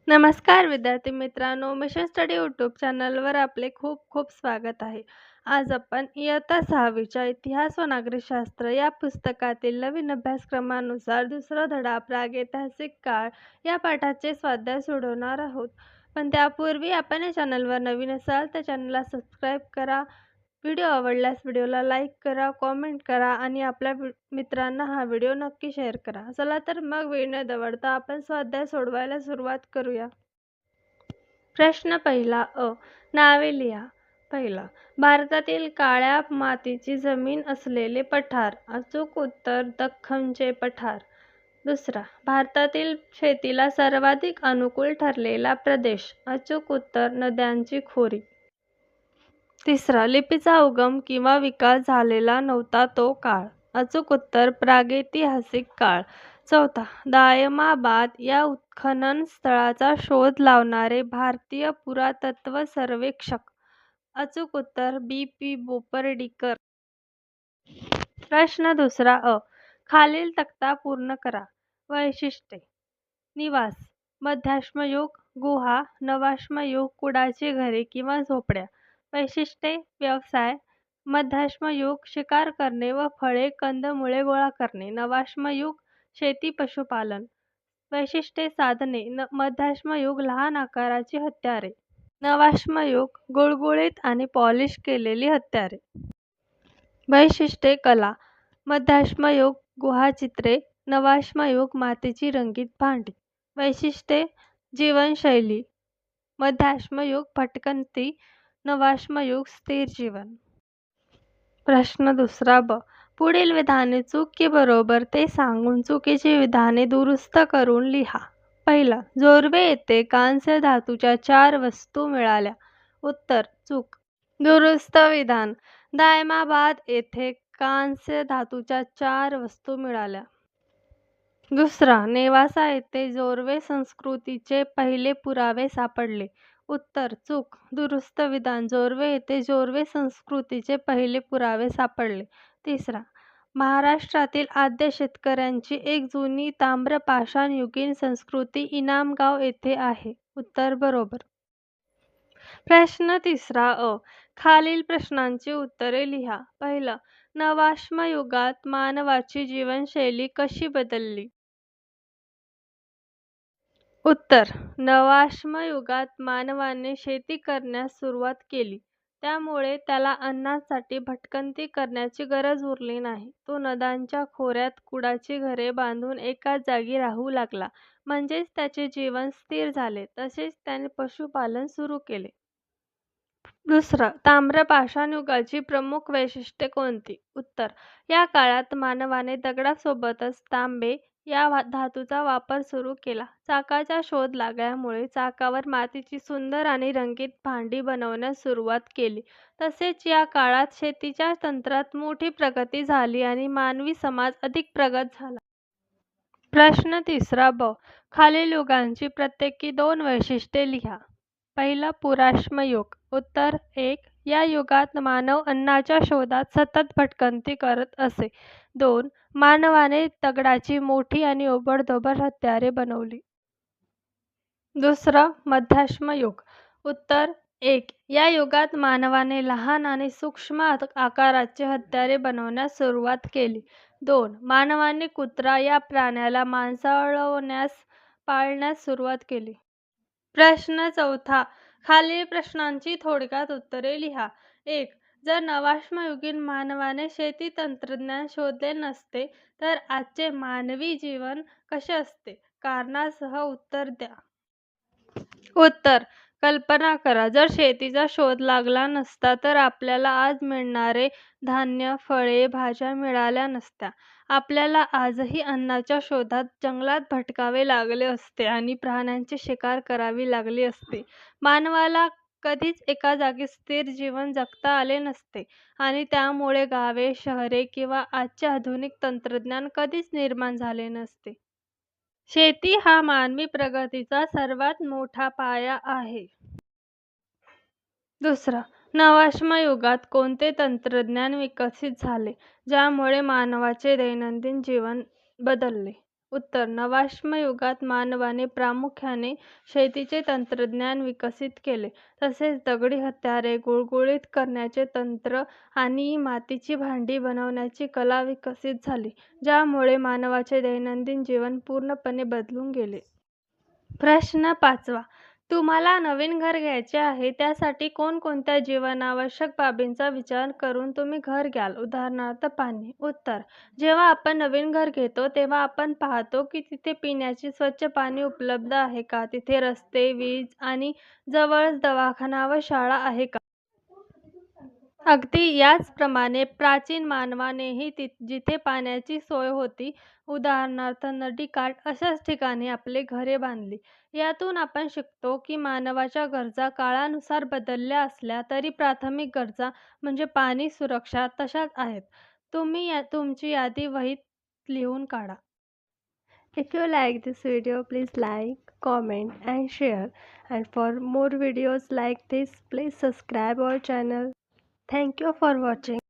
नमस्कार विद्यार्थी मित्रांनो, मिशन स्टडी यूट्यूब चॅनलवर आपले खूप खूप स्वागत आहे. आज आपण इयत्ता 6वीच्या इतिहास व नागरिकशास्त्र या पुस्तकातील नवीन अभ्यासक्रमानुसार दुसरा धडा प्रागैतिहासिक काळ या पाठाचे स्वाध्याय सोडवणार आहोत. पण त्यापूर्वी आपण या चॅनलवर नवीन असाल तर चॅनलला सबस्क्राईब करा. व्हिडिओ आवडल्यास व्हिडिओला लाईक करा, कॉमेंट करा आणि आपल्या मित्रांना हा व्हिडिओ नक्की शेअर करा. चला तर मग वेळ न दवडता आपण स्वाध्याय सोडवायला सुरुवात करूया. प्रश्न पहिला नावे लिहा. पहिला, भारतातील काळ्या मातीची जमीन असलेले पठार. अचूक उत्तर दख्खनचे पठार. दुसरा, भारतातील शेतीला सर्वाधिक अनुकूल ठरलेला प्रदेश. अचूक उत्तर नद्यांची खोरी. तिसरा, लिपीचा उगम किंवा विकास झालेला नव्हता तो काळ. अचूक उत्तर प्रागैतिहासिक काळ. चौथा, दायमाबाद या उत्खनन स्थळाचा शोध लावणारे भारतीय पुरातत्व सर्वेक्षक. अचूक उत्तर बी.पी. बोपर्डीकर. प्रश्न दुसरा खालील तक्ता पूर्ण करा. वैशिष्ट्ये. निवास. मध्याश्मयुग गुहा, नवाश्मयुग कुडाची घरे किंवा झोपड्या. वैशिष्ट्ये. व्यवसाय. मध्याश्मयुग शिकार करणे व फळे कंदमुळे गोळा करणे. नवाश्मयुग शेती पशुपालन. वैशिष्ट्ये. साधने. मध्याश्मयुग लहान आकाराची हत्यारे. नवाश्मयुग गुळगुळीत आणि पॉलिश केलेली हत्यारे. वैशिष्ट्ये. कला. मध्याश्मयुग गुहाचित्रे. नवाश्मयुग मातीची रंगीत भांडी. वैशिष्ट्ये. जीवनशैली. मध्याश्मयुग भटकंती, नवाश्मयुग स्थिर जीवन. प्रश्न दुसरा पुढील विधाने चूक की बरोबर ते सांगून चुकीची विधाने दुरुस्त करून लिहा. पहिला, जोरवे येथे कांस्य धातूच्या 4 वस्तू मिळाल्या. उत्तर चूक. दुरुस्त विधान. दायमाबाद येथे कांस्य धातूच्या 4 वस्तू मिळाल्या. दुसरा, नेवासा येथे जोरवे संस्कृतीचे पहिले पुरावे सापडले. उत्तर चूक. दुरुस्त विधान. जोरवे येथे जोरवे संस्कृतीचे पहिले पुरावे सापडले. तिसरा, महाराष्ट्रातील आद्य शेतकऱ्यांची एक जुनी ताम्रपाषाणयुगीन संस्कृती इनामगाव येथे आहे. उत्तर बरोबर. प्रश्न तिसरा खालील प्रश्नांची उत्तरे लिहा. पहिलं, नवाश्मयुगात मानवाची जीवनशैली कशी बदलली? उत्तर, नवाश्मयुगात मानवाने शेती करण्यास सुरुवात केली. त्यामुळे त्याला अन्नासाठी भटकंती करण्याची गरज उरली नाही. तो नद्यांच्या खोऱ्यात कुडाची घरे बांधून एकाच जागी राहू लागला. म्हणजेच त्याचे जीवन स्थिर झाले. तसेच त्याने पशुपालन सुरू केले. दुसरं, ताम्रपाषाणयुगाची प्रमुख वैशिष्ट्ये कोणती? उत्तर, या काळात मानवाने दगडासोबतच तांबे या धातूचा वापर सुरू केला. चाकाचा शोध लागल्यामुळे चाकावर मातीची सुंदर आणि रंगीत भांडी बनवण्यास सुरुवात केली. तसेच या काळात शेतीच्या तंत्रात मोठी प्रगती झाली आणि मानवी समाज अधिक प्रगत झाला. प्रश्न तिसरा खालील युगांची प्रत्येकी 2 वैशिष्ट्ये लिहा. पहिला, पुराश्मयुग. उत्तर 1, या युगात मानव अन्नाच्या शोधात सतत भटकंती करत असे. 2, मानवाने दगडाची मोठी आणि ओबडधोबड हत्यारे बनवली. दुसरं, मध्याश्मयुग. उत्तर 1, या युगात मानवाने लहान आणि सूक्ष्म आकाराचे हत्यारे बनवण्यास सुरुवात केली. 2, मानवाने कुत्रा या प्राण्याला मांसाळवण्यास पाळण्यास सुरुवात केली. प्रश्न चौथा, खालील प्रश्नांची थोडक्यात उत्तरे लिहा. 1, जर नवाश्मयुगीन मानवाने शेती तंत्रज्ञान शोधले नसते तर आजचे मानवी जीवन कसे असते? कारणासह उत्तर द्या. उत्तर, कल्पना करा, जर शेतीचा शोध लागला नसता तर आपल्याला आज मिळणारे धान्य, फळे, भाज्या मिळाल्या नसत्या. आपल्याला आजही अन्नाच्या शोधात जंगलात भटकावे लागले असते आणि प्राण्यांची शिकार करावी लागली असती. मानवाला कधीच एका जागी स्थिर जीवन जगता आले नसते आणि त्यामुळे गावे, शहरे किंवा आजचे आधुनिक तंत्रज्ञान कधीच निर्माण झाले नसते. शेती हा मानवी प्रगतीचा सर्वात मोठा पाया आहे. दुसरा, नवाश्मयुगात कोणते तंत्रज्ञान विकसित झाले ज्यामुळे मानवाचे दैनंदिन जीवन बदलले? उत्तर: नवाश्म युगात मानवाने प्रामुख्याने शेतीचे तंत्रज्ञान विकसित केले. तसेच दगडी हत्यारे, गुळगुळीत करण्याचे तंत्र आणि मातीची भांडी बनवण्याची कला विकसित झाली, ज्यामुळे मानवाचे दैनंदिन जीवन पूर्णपणे बदलून गेले. प्रश्न 5वा. तुम्हाला नवीन घर घ्यायचे आहे, त्यासाठी कोणकोणत्या जीवनावश्यक बाबींचा विचार करून तुम्ही घर घ्याल? उदाहरणार्थ पाणी. उत्तर: जेव्हा आपण नवीन घर घेतो तेव्हा आपण पाहतो की तिथे पिण्याचे स्वच्छ पाणी उपलब्ध आहे का, तिथे रस्ते, वीज आणि जवळच दवाखाना व शाळा आहे का. अगदी याचप्रमाणे प्राचीन मानवानेही जिथे पाण्याची सोय होती, उदाहरणार्थ नदीकाठ, अशाच ठिकाणी आपली घरे बांधली. यातून आपण शिकतो की मानवाच्या गरजा काळानुसार बदलल्या असल्या तरी प्राथमिक गरजा म्हणजे पाणी, सुरक्षा तशाच आहेत. तुम्ही तुमची यादी वहीत लिहून काढा. If you like this video, please like, comment and share. And for more videos like this, please subscribe our channel. Thank you for watching.